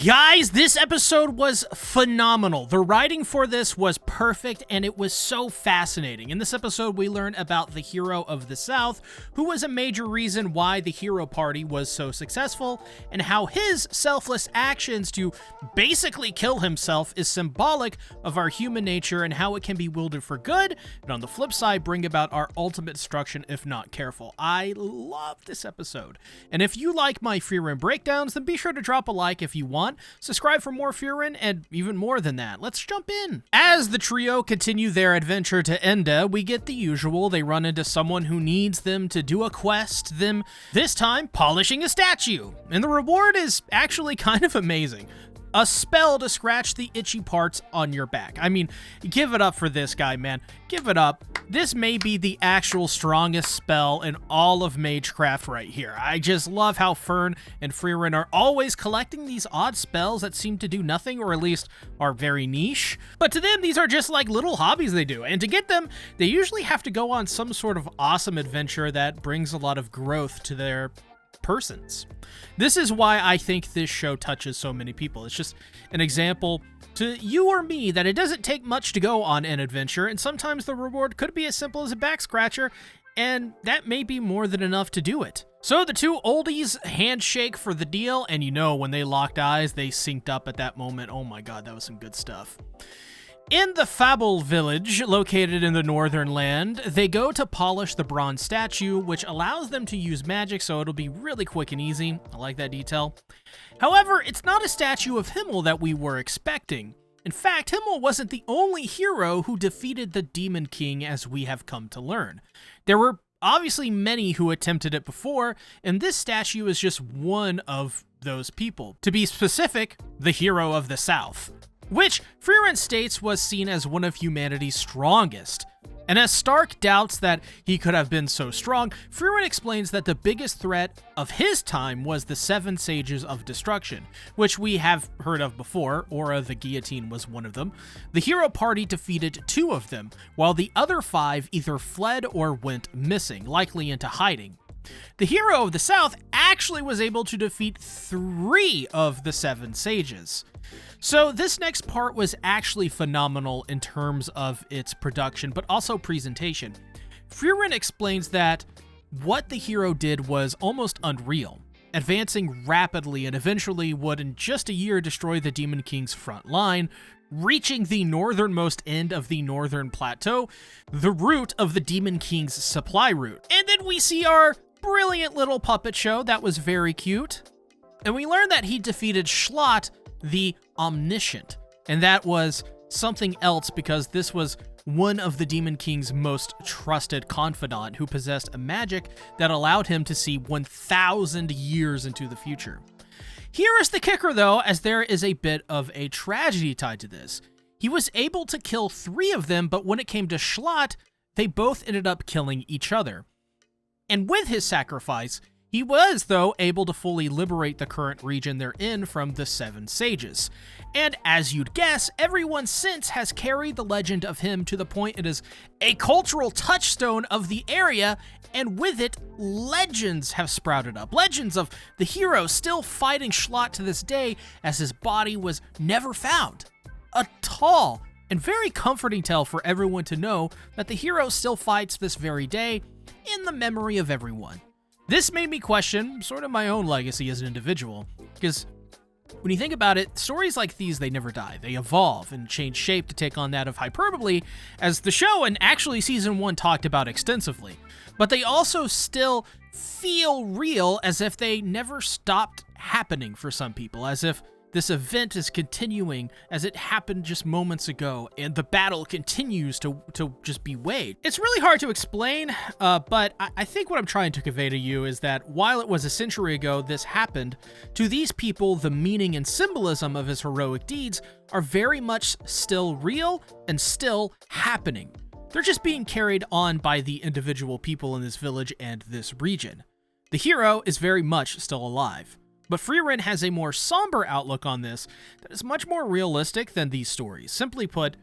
Guys, this episode was phenomenal. The writing for this was perfect, and it was so fascinating. In this episode, we learn about the hero of the South, who was a major reason why the hero party was so successful, and how his selfless actions to basically kill himself is symbolic of our human nature and how it can be wielded for good, and on the flip side, bring about our ultimate destruction if not careful. I love this episode. And if you like my Frieren breakdowns, then be sure to drop a like if you want. Subscribe for more Frieren, and even more than that. Let's jump in. As the trio continue their adventure to Enda, we get the usual. They run into someone who needs them to do a quest, them this time polishing a statue. And the reward is actually kind of amazing. A spell to scratch the itchy parts on your back. I mean, give it up for this guy, man. Give it up. This may be the actual strongest spell in all of Magecraft right here. I just love how Fern and Frieren are always collecting these odd spells that seem to do nothing, or at least are very niche. But to them, these are just like little hobbies they do. And to get them, they usually have to go on some sort of awesome adventure that brings a lot of growth to their persons. This is why I think this show touches so many people. It's just an example to you or me that it doesn't take much to go on an adventure, and sometimes the reward could be as simple as a back scratcher, and that may be more than enough to do it. So the two oldies handshake for the deal, and you know when they locked eyes, they synced up at that moment. Oh my god, that was some good stuff. In the Fable village, located in the northern land, they go to polish the bronze statue, which allows them to use magic, so it'll be really quick and easy. I like that detail. However, it's not a statue of Himmel that we were expecting. In fact, Himmel wasn't the only hero who defeated the Demon King, as we have come to learn. There were obviously many who attempted it before, and this statue is just one of those people. To be specific, the hero of the South, which Frieren states was seen as one of humanity's strongest. And as Stark doubts that he could have been so strong, Frieren explains that the biggest threat of his time was the Seven Sages of Destruction, which we have heard of before. Aura the Guillotine was one of them. The hero party defeated 2 of them, while the other 5 either fled or went missing, likely into hiding. The hero of the South actually was able to defeat 3 of the 7 sages. So this next part was actually phenomenal in terms of its production, but also presentation. Frieren explains that what the hero did was almost unreal, advancing rapidly and eventually would in just a year destroy the Demon King's front line, reaching the northernmost end of the northern plateau, the root of the Demon King's supply route. And then we see our brilliant little puppet show that was very cute. And we learned that he defeated Schlott, the Omniscient, and that was something else because this was one of the Demon King's most trusted confidant who possessed a magic that allowed him to see 1,000 years into the future. Here is the kicker though, as there is a bit of a tragedy tied to this. He was able to kill 3 of them, but when it came to Schlott, they both ended up killing each other. And with his sacrifice, he was, though, able to fully liberate the current region they're in from the 7 sages. And as you'd guess, everyone since has carried the legend of him to the point it is a cultural touchstone of the area, and with it, legends have sprouted up. Legends of the hero still fighting Schlott to this day, as his body was never found. A tall and very comforting tale for everyone to know that the hero still fights this very day in the memory of everyone. This made me question sort of my own legacy as an individual, because when you think about it, stories like these, they never die. They evolve and change shape to take on that of hyperbole, as the show and actually season 1 talked about extensively. But they also still feel real, as if they never stopped happening for some people, as if this event is continuing as it happened just moments ago, and the battle continues to just be waged. It's really hard to explain, but I think what I'm trying to convey to you is that while it was a century ago this happened, to these people, the meaning and symbolism of his heroic deeds are very much still real and still happening. They're just being carried on by the individual people in this village and this region. The hero is very much still alive. But Frieren has a more somber outlook on this that is much more realistic than these stories. Simply put,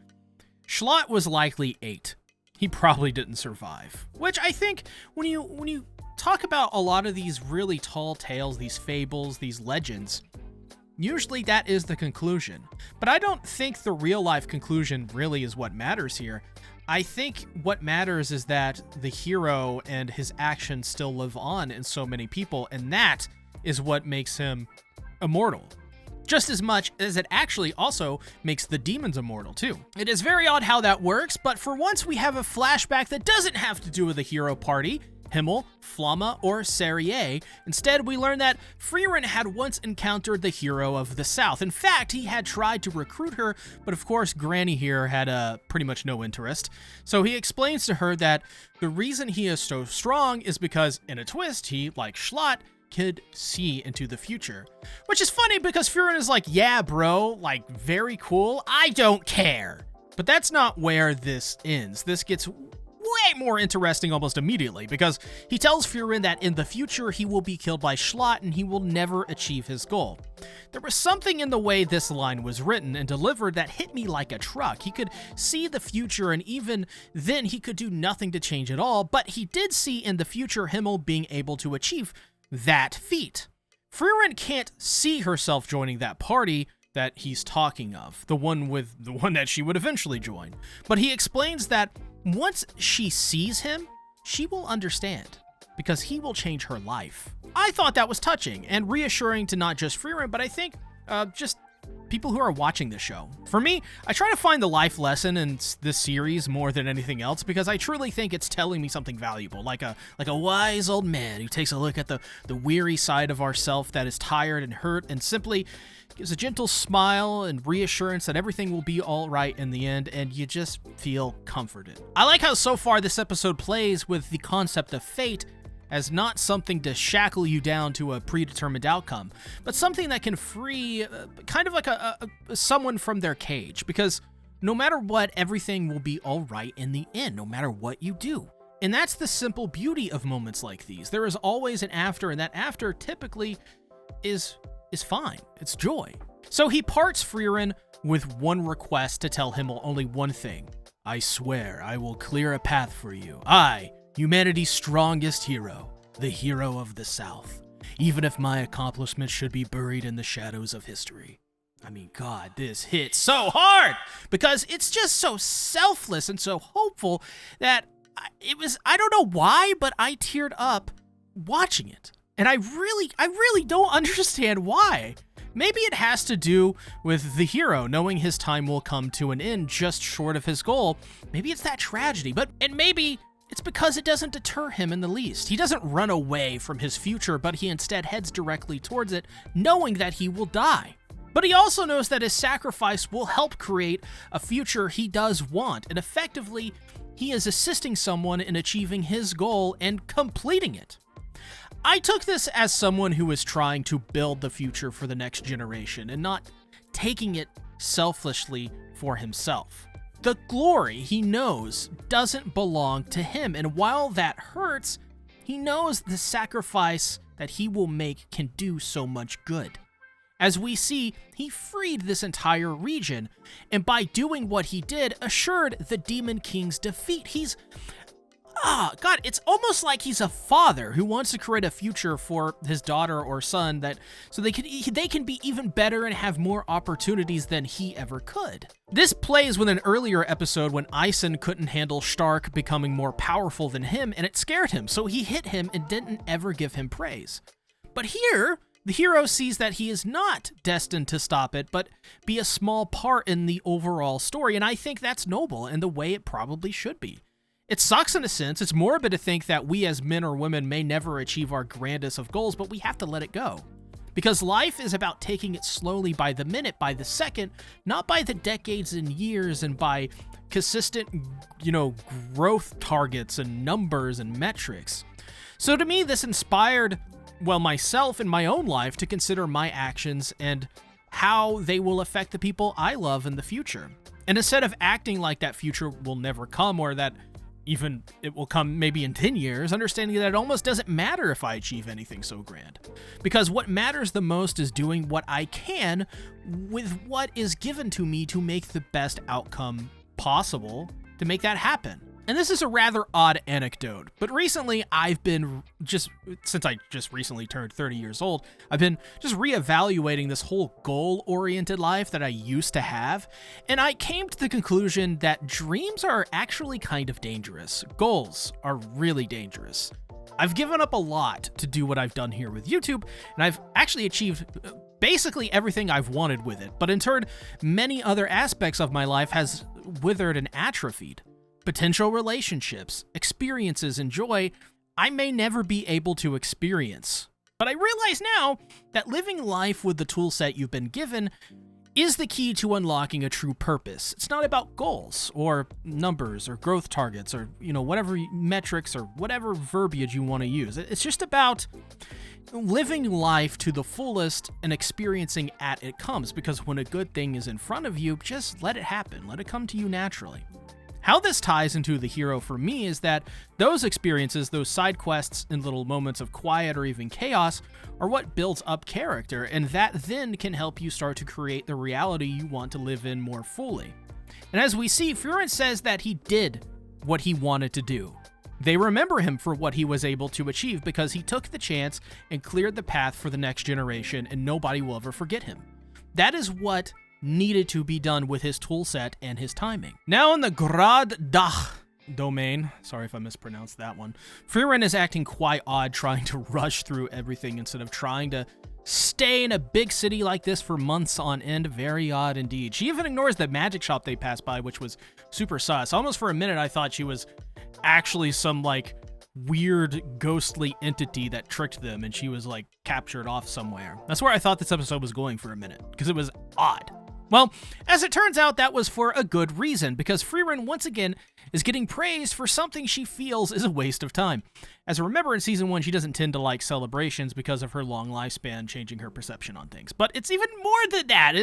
Schlott was likely 8. He probably didn't survive. Which I think when you talk about a lot of these really tall tales, these fables, these legends, Usually that is the conclusion. But I don't think the real life conclusion really is what matters here. I think what matters is that the hero and his actions still live on in so many people, and that is what makes him immortal. Just as much as it actually also makes the demons immortal too. It is very odd how that works, but for once we have a flashback that doesn't have to do with the hero party, Himmel, Flamma, or Serie. Instead, we learn that Frieren had once encountered the hero of the South. In fact, he had tried to recruit her, but of course, Granny here had pretty much no interest. So he explains to her that the reason he is so strong is because, in a twist, he, like Schlott, could see into the future. Which is funny because Frieren is like, yeah, bro, like, very cool, I don't care. But that's not where this ends. This gets way more interesting almost immediately, because he tells Frieren that in the future he will be killed by Schlott and he will never achieve his goal. There was something in the way this line was written and delivered that hit me like a truck. He could see the future, and even then he could do nothing to change it all, but he did see in the future Himmel being able to achieve that feat. Frieren can't see herself joining that party that he's talking of, the one that she would eventually join. But he explains that once she sees him, she will understand, because he will change her life. I thought that was touching and reassuring to not just Frieren, but I think just people who are watching this show. For me, I try to find the life lesson in this series more than anything else, because I truly think it's telling me something valuable, like a wise old man who takes a look at the weary side of ourself that is tired and hurt and simply gives a gentle smile and reassurance that everything will be all right in the end, and you just feel comforted. I like how so far this episode plays with the concept of fate as not something to shackle you down to a predetermined outcome, but something that can free kind of like someone from their cage, because no matter what, everything will be all right in the end, no matter what you do. And that's the simple beauty of moments like these. There is always an after, and that after typically is fine. It's joy. So he parts Frieren with one request to tell Himmel only one thing. I swear I will clear a path for you. I, humanity's strongest hero, the hero of the South, even if my accomplishments should be buried in the shadows of history. I mean, God, this hits so hard because it's just so selfless and so hopeful that I don't know why, but I teared up watching it. And I really don't understand why. Maybe it has to do with the hero knowing his time will come to an end just short of his goal. Maybe it's that tragedy, and maybe it's because it doesn't deter him in the least. He doesn't run away from his future, but he instead heads directly towards it, knowing that he will die. But he also knows that his sacrifice will help create a future he does want, and effectively, he is assisting someone in achieving his goal and completing it. I took this as someone who is trying to build the future for the next generation and not taking it selfishly for himself. The glory he knows doesn't belong to him, and while that hurts, he knows the sacrifice that he will make can do so much good. As we see, he freed this entire region, and by doing what he did, assured the Demon King's defeat. God, it's almost like he's a father who wants to create a future for his daughter or son so they can be even better and have more opportunities than he ever could. This plays with an earlier episode when Eisen couldn't handle Stark becoming more powerful than him, and it scared him, so he hit him and didn't ever give him praise. But here, the hero sees that he is not destined to stop it, but be a small part in the overall story, and I think that's noble and the way it probably should be. It sucks in a sense. It's morbid to think that we as men or women may never achieve our grandest of goals, but we have to let it go. Because life is about taking it slowly by the minute, by the second, not by the decades and years and by consistent, growth targets and numbers and metrics. So to me, this inspired, myself in my own life to consider my actions and how they will affect the people I love in the future. And instead of acting like that future will never come, or that even it will come maybe in 10 years, understanding that it almost doesn't matter if I achieve anything so grand. Because what matters the most is doing what I can with what is given to me to make the best outcome possible to make that happen. And this is a rather odd anecdote, but recently since I just recently turned 30 years old, I've been just reevaluating this whole goal-oriented life that I used to have, and I came to the conclusion that dreams are actually kind of dangerous. Goals are really dangerous. I've given up a lot to do what I've done here with YouTube, and I've actually achieved basically everything I've wanted with it, but in turn, many other aspects of my life has withered and atrophied. Potential relationships, experiences, and joy I may never be able to experience. But I realize now that living life with the toolset you've been given is the key to unlocking a true purpose. It's not about goals or numbers or growth targets or, whatever metrics or whatever verbiage you want to use. It's just about living life to the fullest and experiencing as it comes, because when a good thing is in front of you, just let it happen. Let it come to you naturally. How this ties into the hero for me is that those experiences, those side quests and little moments of quiet or even chaos, are what builds up character, and that then can help you start to create the reality you want to live in more fully. And as we see, Frieren says that he did what he wanted to do. They remember him for what he was able to achieve because he took the chance and cleared the path for the next generation, and nobody will ever forget him. That is what needed to be done with his toolset and his timing. Now in the Grad Dach domain, sorry if I mispronounced that one, Frieren is acting quite odd, trying to rush through everything instead of trying to stay in a big city like this for months on end. Very odd indeed. She even ignores the magic shop they passed by, which was super sus. Almost for a minute I thought she was actually some weird ghostly entity that tricked them and she was captured off somewhere. That's where I thought this episode was going for a minute, because it was odd. Well, as it turns out, that was for a good reason, because Frieren once again is getting praised for something she feels is a waste of time. As I remember in Season 1, she doesn't tend to like celebrations because of her long lifespan changing her perception on things. But it's even more than that.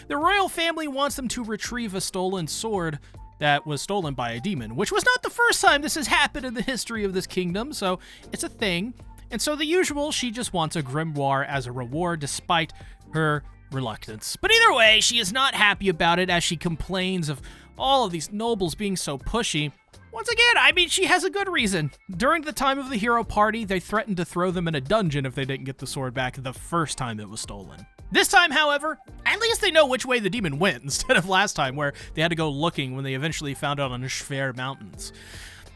The royal family wants them to retrieve a stolen sword that was stolen by a demon, which was not the first time this has happened in the history of this kingdom, so it's a thing. And so the usual, she just wants a grimoire as a reward despite her reluctance. But either way, she is not happy about it as she complains of all of these nobles being so pushy. Once again, she has a good reason. During the time of the hero party, they threatened to throw them in a dungeon if they didn't get the sword back the first time it was stolen. This time, however, at least they know which way the demon went instead of last time where they had to go looking when they eventually found out on the Schwer Mountains.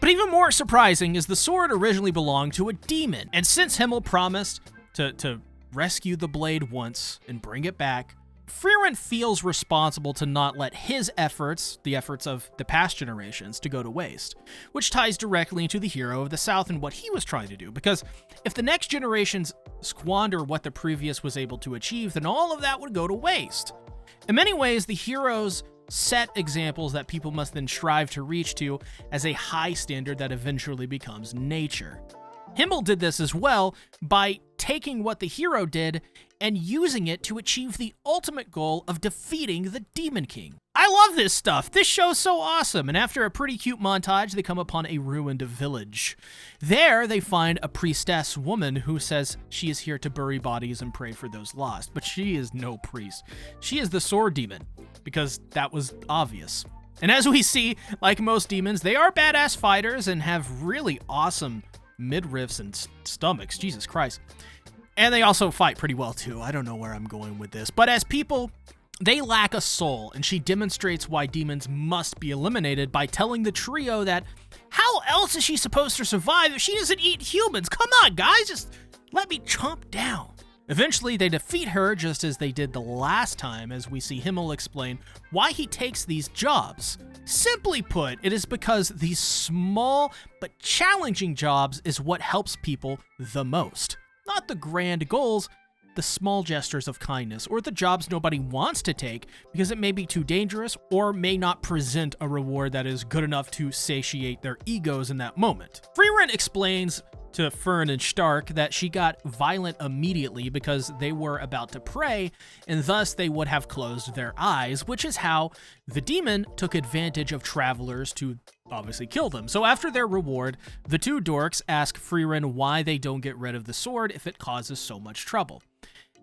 But even more surprising is the sword originally belonged to a demon, and since Himmel promised to rescue the blade once and bring it back, Frieren feels responsible to not let his efforts, the efforts of the past generations, to go to waste, which ties directly into the hero of the South and what he was trying to do, because if the next generations squander what the previous was able to achieve, then all of that would go to waste. In many ways, the heroes set examples that people must then strive to reach to as a high standard that eventually becomes nature. Himmel did this as well by taking what the hero did and using it to achieve the ultimate goal of defeating the Demon King. I love this stuff. This show's so awesome. And after a pretty cute montage, they come upon a ruined village. There, they find a priestess woman who says she is here to bury bodies and pray for those lost. But she is no priest. She is the sword demon, because that was obvious. And as we see, like most demons, they are badass fighters and have really awesome midriffs and stomachs, Jesus Christ. And they also fight pretty well too. I don't know where I'm going with this, but as people, they lack a soul, and she demonstrates why demons must be eliminated by telling the trio that how else is she supposed to survive if she doesn't eat humans? Come on, guys, just let me chomp down. Eventually, they defeat her just as they did the last time, as we see Himmel explain why he takes these jobs. Simply put, it is because these small but challenging jobs is what helps people the most. Not the grand goals, the small gestures of kindness, or the jobs nobody wants to take because it may be too dangerous or may not present a reward that is good enough to satiate their egos in that moment. Frieren explains to Fern and Stark that she got violent immediately because they were about to pray, and thus they would have closed their eyes, which is how the demon took advantage of travelers to obviously kill them. So after their reward, the two dorks ask Frieren why they don't get rid of the sword if it causes so much trouble.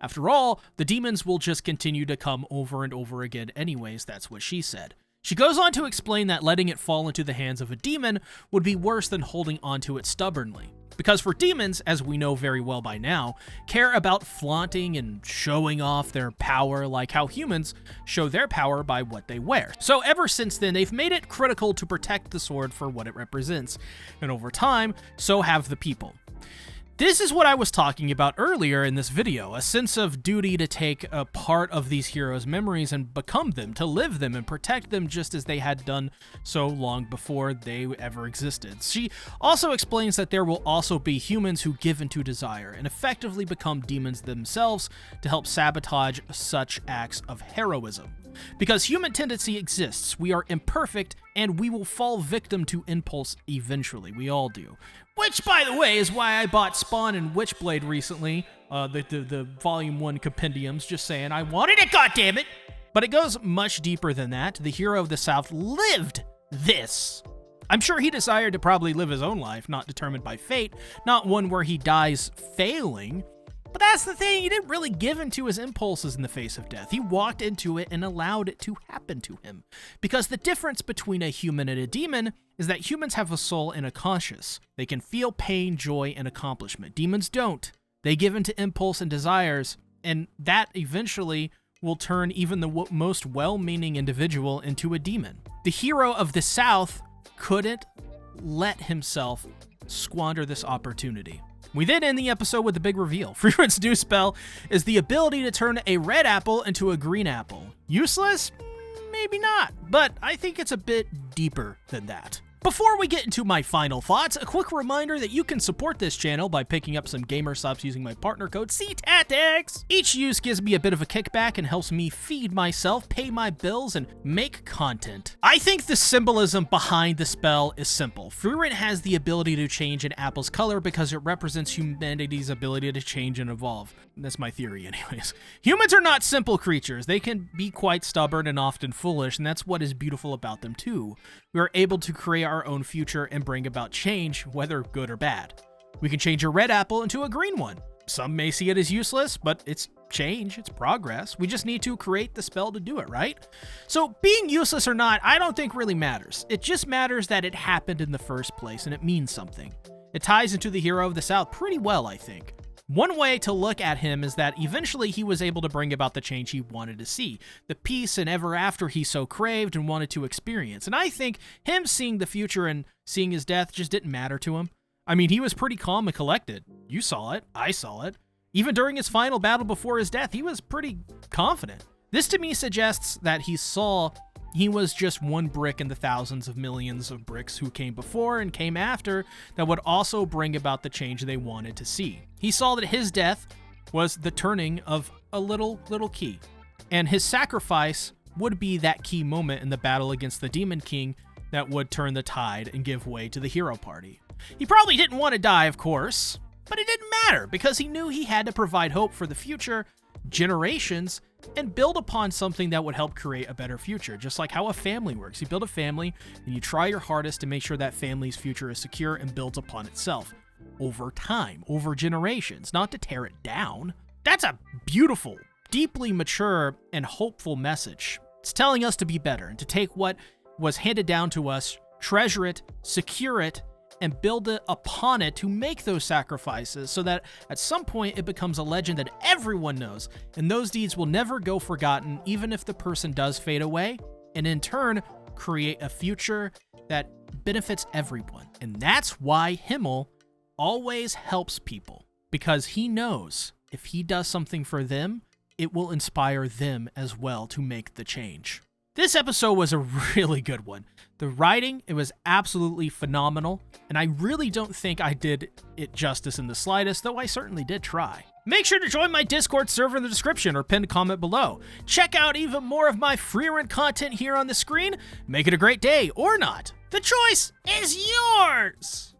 After all, the demons will just continue to come over and over again anyways, that's what she said. She goes on to explain that letting it fall into the hands of a demon would be worse than holding onto it stubbornly. Because for demons, as we know very well by now, care about flaunting and showing off their power like how humans show their power by what they wear. So ever since then, they've made it critical to protect the sword for what it represents. And over time, so have the people. This is what I was talking about earlier in this video, a sense of duty to take a part of these heroes' memories and become them, to live them and protect them just as they had done so long before they ever existed. She also explains that there will also be humans who give into desire and effectively become demons themselves to help sabotage such acts of heroism. Because human tendency exists, we are imperfect, and we will fall victim to impulse eventually. We all do. Which, by the way, is why I bought Spawn and Witchblade recently, the Volume 1 compendiums, just saying I wanted it, goddammit! But it goes much deeper than that. The hero of the South lived this. I'm sure he desired to probably live his own life, not determined by fate, not one where he dies failing. But that's the thing, he didn't really give in to his impulses in the face of death. He walked into it and allowed it to happen to him. Because the difference between a human and a demon is that humans have a soul and a conscience. They can feel pain, joy, and accomplishment. Demons don't. They give in to impulse and desires, and that eventually will turn even the most well-meaning individual into a demon. The hero of the South couldn't let himself squander this opportunity. We then end the episode with the big reveal. Frieren's new spell is the ability to turn a red apple into a green apple. Useless? Maybe not, but I think it's a bit deeper than that. Before we get into my final thoughts, a quick reminder that you can support this channel by picking up some gamer subs using my partner code CTATICS. Each use gives me a bit of a kickback and helps me feed myself, pay my bills, and make content. I think the symbolism behind the spell is simple. Frieren has the ability to change an apple's color because it represents humanity's ability to change and evolve. That's my theory anyways. Humans are not simple creatures. They can be quite stubborn and often foolish, and that's what is beautiful about them too. We are able to create our own future and bring about change, whether good or bad. We can change a red apple into a green one. Some may see it as useless, but it's change, it's progress. We just need to create the spell to do it, right? So being useless or not, I don't think really matters. It just matters that it happened in the first place and it means something. It ties into the hero of the South pretty well, I think. One way to look at him is that eventually he was able to bring about the change he wanted to see, the peace and ever after he so craved and wanted to experience. And I think him seeing the future and seeing his death just didn't matter to him. I mean, he was pretty calm and collected. You saw it. I saw it. Even during his final battle before his death, he was pretty confident. This to me suggests that he saw he was just one brick in the thousands of millions of bricks who came before and came after that would also bring about the change they wanted to see. He saw that his death was the turning of a little key, and his sacrifice would be that key moment in the battle against the Demon King that would turn the tide and give way to the hero party. He probably didn't want to die, of course, but it didn't matter because he knew he had to provide hope for the future generations and build upon something that would help create a better future, just like how a family works. You build a family and you try your hardest to make sure that family's future is secure and builds upon itself over time, over generations, not to tear it down. That's a beautiful, deeply mature, and hopeful message. It's telling us to be better and to take what was handed down to us, treasure it, secure it, and build it upon it to make those sacrifices so that at some point it becomes a legend that everyone knows, and those deeds will never go forgotten even if the person does fade away, and in turn create a future that benefits everyone. And that's why Himmel always helps people, because he knows if he does something for them, it will inspire them as well to make the change. This episode was a really good one. The writing, it was absolutely phenomenal, and I really don't think I did it justice in the slightest, though I certainly did try. Make sure to join my Discord server in the description or pinned comment below. Check out even more of my Frieren content here on the screen. Make it a great day or not. The choice is yours!